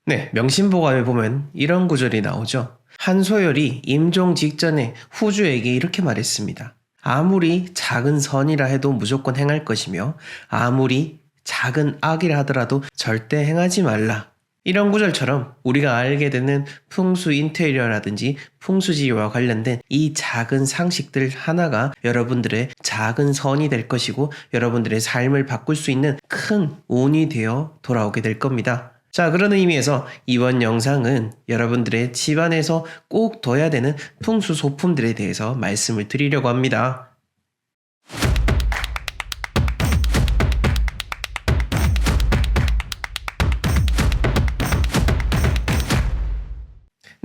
네, 명심보감에 보면 이런 구절이 나오죠. 한소열이 임종 직전에 후주에게 이렇게 말했습니다. 아무리 작은 선이라 해도 무조건 행할 것이며 아무리 작은 악이라 하더라도 절대 행하지 말라. 이런 구절처럼 우리가 알게 되는 풍수 인테리어라든지 풍수지리와 관련된 이 작은 상식들 하나가 여러분들의 작은 선이 될 것이고 여러분들의 삶을 바꿀 수 있는 큰 운이 되어 돌아오게 될 겁니다. 자, 그런 의미에서 이번 영상은 여러분들의 집안에서 꼭 둬야 되는 풍수 소품들에 대해서 말씀을 드리려고 합니다.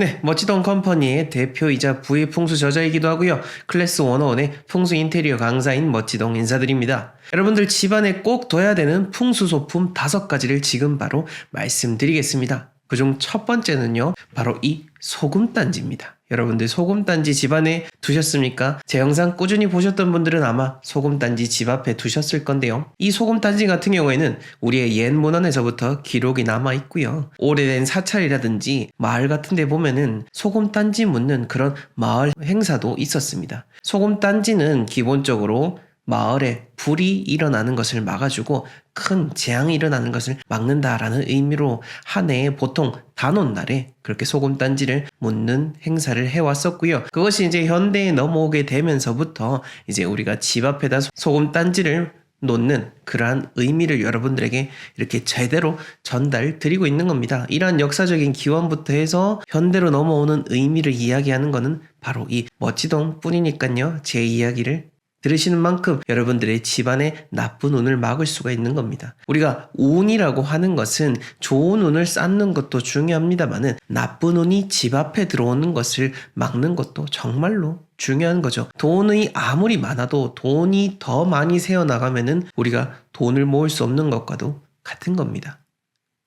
네, 멋지동 컴퍼니의 대표이자 부의 풍수 저자이기도 하고요. 클래스 101의 풍수 인테리어 강사인 멋지동 인사드립니다. 여러분들 집안에 꼭 둬야 되는 풍수 소품 5가지를 지금 바로 말씀드리겠습니다. 그중 첫 번째는요, 바로 이 소금단지입니다. 여러분들 소금단지 집안에 두셨습니까? 제 영상 꾸준히 보셨던 분들은 아마 소금단지 집 앞에 두셨을 건데요. 이 소금단지 같은 경우에는 우리의 옛 문헌에서부터 기록이 남아 있고요. 오래된 사찰이라든지 마을 같은 데 보면은 소금단지 묻는 그런 마을 행사도 있었습니다. 소금단지는 기본적으로 마을에 불이 일어나는 것을 막아주고 큰 재앙이 일어나는 것을 막는다라는 의미로 한 해에 보통 단오날에 그렇게 소금단지를 묻는 행사를 해왔었고요. 그것이 이제 현대에 넘어오게 되면서부터 이제 우리가 집 앞에다 소금단지를 놓는 그러한 의미를 여러분들에게 이렇게 제대로 전달 드리고 있는 겁니다. 이러한 역사적인 기원부터 해서 현대로 넘어오는 의미를 이야기하는 것은 바로 이 멋지동 뿐이니까요. 제 이야기를 들으시는 만큼 여러분들의 집안에 나쁜 운을 막을 수가 있는 겁니다. 우리가 운이라고 하는 것은 좋은 운을 쌓는 것도 중요합니다만은 나쁜 운이 집 앞에 들어오는 것을 막는 것도 정말로 중요한 거죠. 돈이 아무리 많아도 돈이 더 많이 새어나가면은 우리가 돈을 모을 수 없는 것과도 같은 겁니다.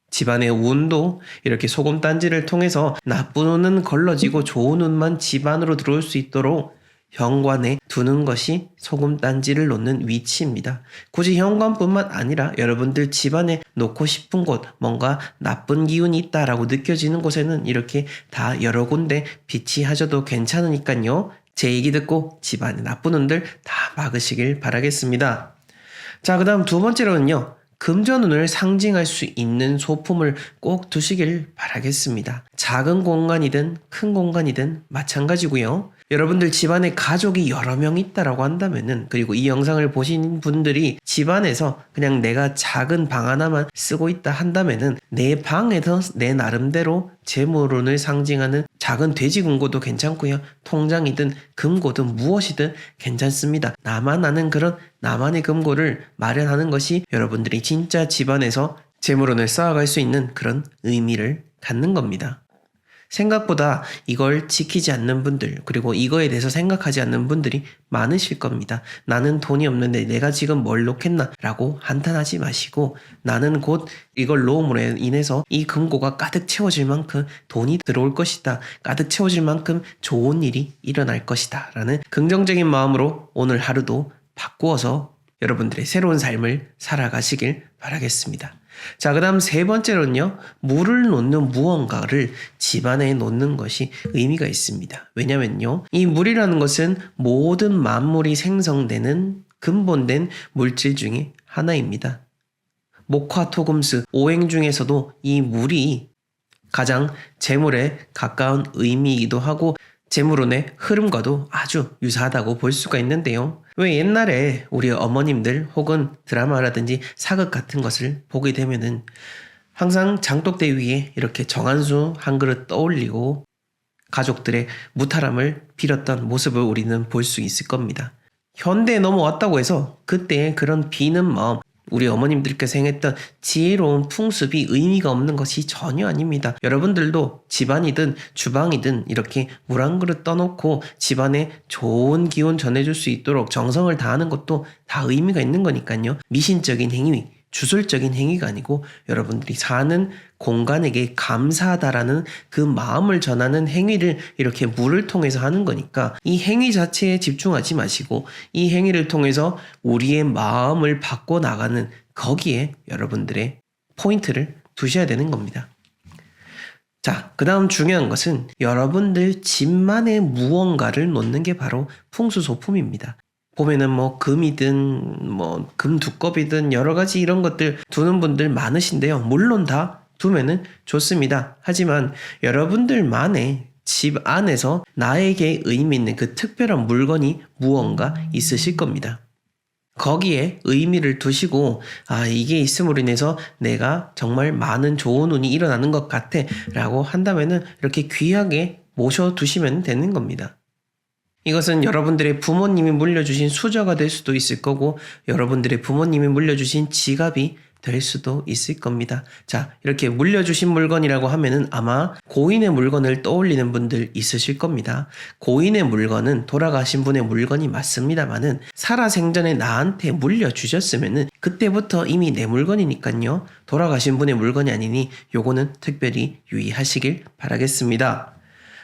집안의 운도 이렇게 소금단지를 통해서 나쁜 운은 걸러지고 좋은 운만 집안으로 들어올 수 있도록 현관에 두는 것이 소금단지를 놓는 위치입니다. 굳이 현관뿐만 아니라 여러분들 집안에 놓고 싶은 곳, 뭔가 나쁜 기운이 있다라고 느껴지는 곳에는 이렇게 다 여러 군데 비치하셔도 괜찮으니까요. 제 얘기 듣고 집안에 나쁜 운들 다 막으시길 바라겠습니다. 자, 그 다음 두 번째로는요. 금전운을 상징할 수 있는 소품을 꼭 두시길 바라겠습니다. 작은 공간이든 큰 공간이든 마찬가지고요. 여러분들 집안에 가족이 여러 명 있다라고 한다면은, 그리고 이 영상을 보신 분들이 집안에서 그냥 내가 작은 방 하나만 쓰고 있다 한다면은 내 방에서 내 나름대로 재물운을 상징하는 작은 돼지 금고도 괜찮고요. 통장이든 금고든 무엇이든 괜찮습니다. 나만 아는 그런 나만의 금고를 마련하는 것이 여러분들이 진짜 집안에서 재물운을 쌓아갈 수 있는 그런 의미를 갖는 겁니다. 생각보다 이걸 지키지 않는 분들, 그리고 이거에 대해서 생각하지 않는 분들이 많으실 겁니다. 나는 돈이 없는데 내가 지금 뭘 놓겠나? 라고 한탄하지 마시고, 나는 곧 이걸 놓음으로 인해서 이 금고가 가득 채워질 만큼 돈이 들어올 것이다. 가득 채워질 만큼 좋은 일이 일어날 것이다. 라는 긍정적인 마음으로 오늘 하루도 바꾸어서 여러분들의 새로운 삶을 살아가시길 바라겠습니다. 자, 그 다음 세 번째로는요, 물을 놓는 무언가를 집안에 놓는 것이 의미가 있습니다. 왜냐면요, 이 물이라는 것은 모든 만물이 생성되는 근본된 물질 중에 하나입니다. 목화토금수 오행 중에서도 이 물이 가장 재물에 가까운 의미이기도 하고 재물운의 흐름과도 아주 유사하다고 볼 수가 있는데요. 왜 옛날에 우리 어머님들 혹은 드라마라든지 사극 같은 것을 보게 되면은 항상 장독대 위에 이렇게 정한수 한 그릇 떠올리고 가족들의 무탈함을 빌었던 모습을 우리는 볼 수 있을 겁니다. 현대에 넘어왔다고 해서 그때의 그런 비는 마음, 우리 어머님들께서 행했던 지혜로운 풍습이 의미가 없는 것이 전혀 아닙니다. 여러분들도 집안이든 주방이든 이렇게 물 한 그릇 떠놓고 집안에 좋은 기운 전해줄 수 있도록 정성을 다하는 것도 다 의미가 있는 거니까요. 미신적인 행위, 주술적인 행위가 아니고 여러분들이 사는 공간에게 감사하다라는 그 마음을 전하는 행위를 이렇게 물을 통해서 하는 거니까 이 행위 자체에 집중하지 마시고 이 행위를 통해서 우리의 마음을 바꿔 나가는 거기에 여러분들의 포인트를 두셔야 되는 겁니다. 자, 그 다음 중요한 것은 여러분들 집만의 무언가를 놓는 게 바로 풍수소품입니다. 보면은 뭐 금이든 뭐 금 두꺼비든 여러 가지 이런 것들 두는 분들 많으신데요. 물론 다 두면은 좋습니다. 하지만 여러분들만의 집 안에서 나에게 의미 있는 그 특별한 물건이 무언가 있으실 겁니다. 거기에 의미를 두시고 이게 있음으로 인해서 내가 정말 많은 좋은 운이 일어나는 것 같아 라고 한다면은 이렇게 귀하게 모셔두시면 되는 겁니다. 이것은 여러분들의 부모님이 물려주신 수저가 될 수도 있을 거고 여러분들의 부모님이 물려주신 지갑이 될 수도 있을 겁니다. 자, 이렇게 물려주신 물건이라고 하면은 아마 고인의 물건을 떠올리는 분들 있으실 겁니다. 고인의 물건은 돌아가신 분의 물건이 맞습니다만은 살아생전에 나한테 물려주셨으면은 그때부터 이미 내 물건이니까요. 돌아가신 분의 물건이 아니니 요거는 특별히 유의하시길 바라겠습니다.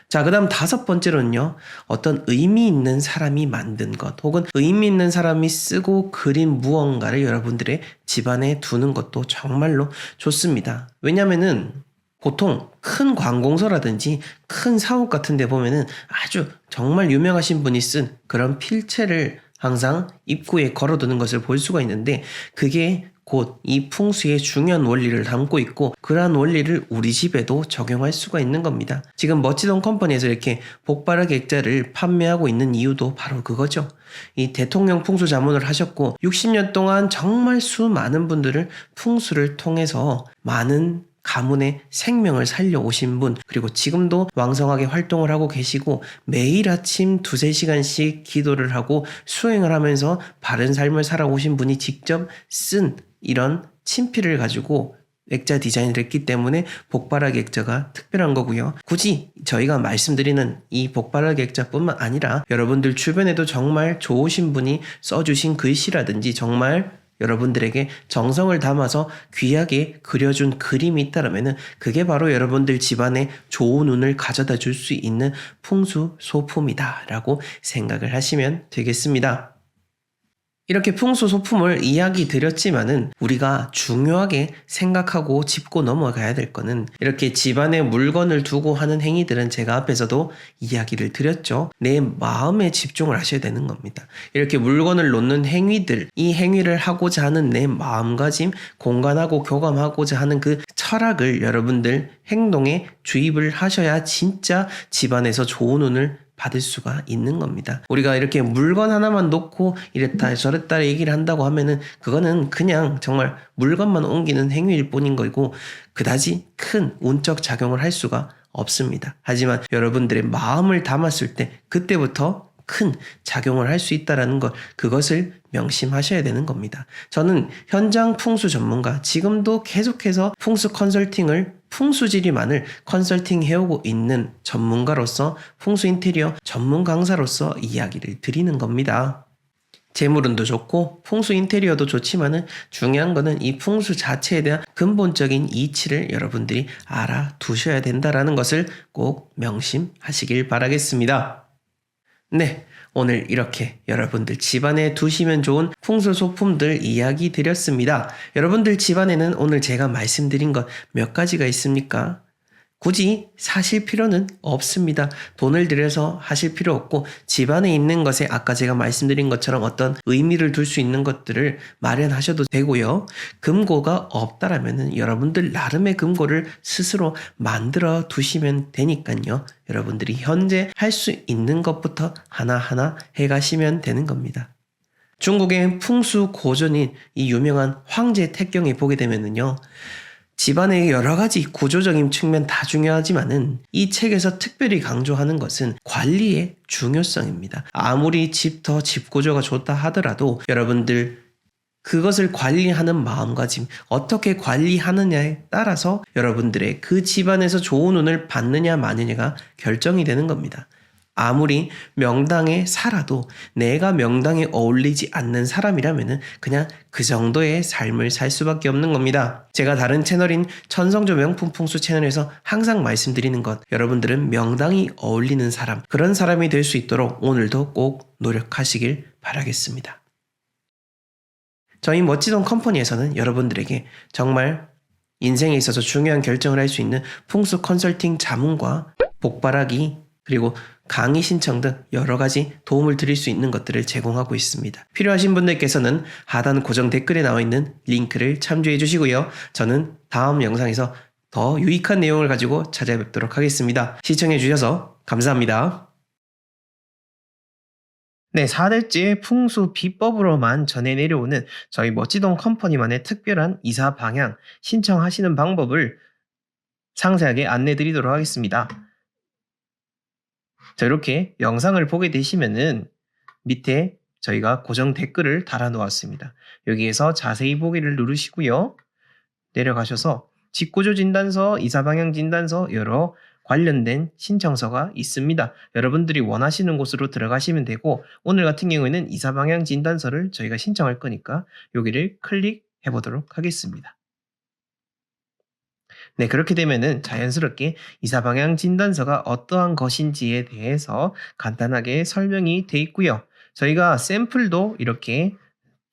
자, 그 다음 5번째로는요, 어떤 의미 있는 사람이 만든 것, 혹은 의미 있는 사람이 쓰고 그린 무언가를 여러분들의 집안에 두는 것도 정말로 좋습니다. 왜냐면은, 보통 큰 관공서라든지 큰 사옥 같은 데 보면은 아주 정말 유명하신 분이 쓴 그런 필체를 항상 입구에 걸어두는 것을 볼 수가 있는데, 그게 곧 이 풍수의 중요한 원리를 담고 있고 그러한 원리를 우리 집에도 적용할 수가 있는 겁니다. 지금 멋지동 컴퍼니에서 이렇게 복바라 객자를 판매하고 있는 이유도 바로 그거죠. 이 대통령 풍수 자문을 하셨고 60년 동안 정말 수많은 분들을 풍수를 통해서 많은 가문의 생명을 살려오신 분, 그리고 지금도 왕성하게 활동을 하고 계시고 매일 아침 2-3시간씩 기도를 하고 수행을 하면서 바른 삶을 살아오신 분이 직접 쓴 이런 친필을 가지고 액자 디자인을 했기 때문에 복바라 객자가 특별한 거고요. 굳이 저희가 말씀드리는 이 복바라 객자뿐만 아니라 여러분들 주변에도 정말 좋으신 분이 써주신 글씨라든지 정말 여러분들에게 정성을 담아서 귀하게 그려준 그림이 있다면 그게 바로 여러분들 집안에 좋은 운을 가져다 줄 수 있는 풍수소품이다 라고 생각을 하시면 되겠습니다. 이렇게 풍수소품을 이야기 드렸지만은 우리가 중요하게 생각하고 짚고 넘어가야 될 거는 이렇게 집안에 물건을 두고 하는 행위들은 제가 앞에서도 이야기를 드렸죠. 내 마음에 집중을 하셔야 되는 겁니다. 이렇게 물건을 놓는 행위들, 이 행위를 하고자 하는 내 마음가짐, 공간하고 교감하고자 하는 그 철학을 여러분들 행동에 주입을 하셔야 진짜 집안에서 좋은 운을 받을 수가 있는 겁니다. 우리가 이렇게 물건 하나만 놓고 이랬다 저랬다 얘기를 한다고 하면은 그거는 그냥 정말 물건만 옮기는 행위일 뿐인 거고 그다지 큰 운적 작용을 할 수가 없습니다. 하지만 여러분들의 마음을 담았을 때 그때부터 큰 작용을 할 수 있다는 것, 그것을 명심하셔야 되는 겁니다. 저는 현장 풍수 전문가, 지금도 계속해서 풍수 컨설팅을 풍수지리 만을 컨설팅 해오고 있는 전문가로서 풍수 인테리어 전문 강사로서 이야기를 드리는 겁니다. 재물운도 좋고 풍수 인테리어도 좋지만은 중요한 거는 이 풍수 자체에 대한 근본적인 이치를 여러분들이 알아두셔야 된다라는 것을 꼭 명심하시길 바라겠습니다. 네, 오늘 이렇게 여러분들 집안에 두시면 좋은 풍수 소품들 이야기 드렸습니다. 여러분들 집안에는 오늘 제가 말씀드린 것 몇 가지가 있습니까? 굳이 사실 필요는 없습니다. 돈을 들여서 하실 필요 없고 집안에 있는 것에 아까 제가 말씀드린 것처럼 어떤 의미를 둘 수 있는 것들을 마련하셔도 되고요. 금고가 없다라면 여러분들 나름의 금고를 스스로 만들어 두시면 되니까요. 여러분들이 현재 할 수 있는 것부터 하나하나 해가시면 되는 겁니다. 중국의 풍수 고전인 이 유명한 황제 태경에 보게 되면은요. 집안의 여러 가지 구조적인 측면 다 중요하지만은 이 책에서 특별히 강조하는 것은 관리의 중요성입니다. 아무리 집 구조가 좋다 하더라도 여러분들 그것을 관리하는 마음가짐, 어떻게 관리하느냐에 따라서 여러분들의 그 집안에서 좋은 운을 받느냐 마느냐가 결정이 되는 겁니다. 아무리 명당에 살아도 내가 명당에 어울리지 않는 사람이라면 그냥 그 정도의 삶을 살 수밖에 없는 겁니다. 제가 다른 채널인 천성조 명품 풍수 채널에서 항상 말씀드리는 것, 여러분들은 명당이 어울리는 사람, 그런 사람이 될 수 있도록 오늘도 꼭 노력하시길 바라겠습니다. 저희 멋지동 컴퍼니에서는 여러분들에게 정말 인생에 있어서 중요한 결정을 할 수 있는 풍수 컨설팅 자문과 복바라기 그리고 강의 신청 등 여러 가지 도움을 드릴 수 있는 것들을 제공하고 있습니다. 필요하신 분들께서는 하단 고정 댓글에 나와 있는 링크를 참조해 주시고요. 저는 다음 영상에서 더 유익한 내용을 가지고 찾아뵙도록 하겠습니다. 시청해 주셔서 감사합니다. 네, 4대째 풍수 비법으로만 전해 내려오는 저희 멋지동 컴퍼니만의 특별한 이사 방향 신청하시는 방법을 상세하게 안내 드리도록 하겠습니다. 자, 이렇게 영상을 보게 되시면은 밑에 저희가 고정 댓글을 달아 놓았습니다. 여기에서 자세히 보기를 누르시고요. 내려가셔서 직구조 진단서, 이사방향 진단서 여러 관련된 신청서가 있습니다. 여러분들이 원하시는 곳으로 들어가시면 되고 오늘 같은 경우에는 이사방향 진단서를 저희가 신청할 거니까 여기를 클릭해 보도록 하겠습니다. 네, 그렇게 되면은 자연스럽게 이사방향 진단서가 어떠한 것인지에 대해서 간단하게 설명이 돼 있고요. 저희가 샘플도 이렇게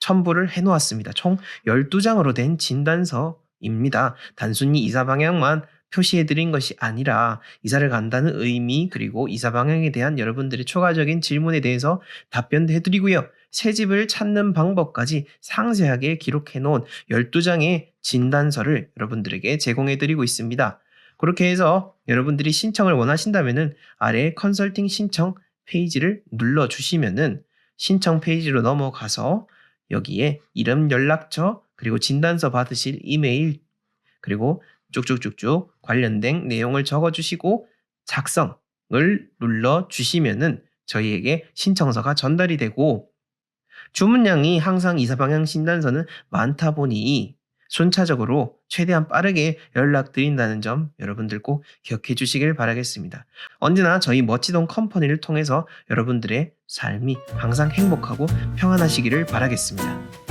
첨부를 해 놓았습니다. 총 12장으로 된 진단서입니다. 단순히 이사 방향만 표시해 드린 것이 아니라 이사를 간다는 의미 그리고 이사 방향에 대한 여러분들의 추가적인 질문에 대해서 답변도 해드리고요. 새 집을 찾는 방법까지 상세하게 기록해 놓은 12장의 진단서를 여러분들에게 제공해 드리고 있습니다. 그렇게 해서 여러분들이 신청을 원하신다면은 아래 컨설팅 신청 페이지를 눌러 주시면은 신청 페이지로 넘어가서 여기에 이름, 연락처, 그리고 진단서 받으실 이메일, 그리고 쭉쭉쭉쭉 관련된 내용을 적어주시고 작성을 눌러주시면은 저희에게 신청서가 전달이 되고 주문량이 항상 이사방향 진단서는 많다 보니 순차적으로 최대한 빠르게 연락드린다는 점 여러분들 꼭 기억해 주시길 바라겠습니다. 언제나 저희 멋지동 컴퍼니를 통해서 여러분들의 삶이 항상 행복하고 평안하시기를 바라겠습니다.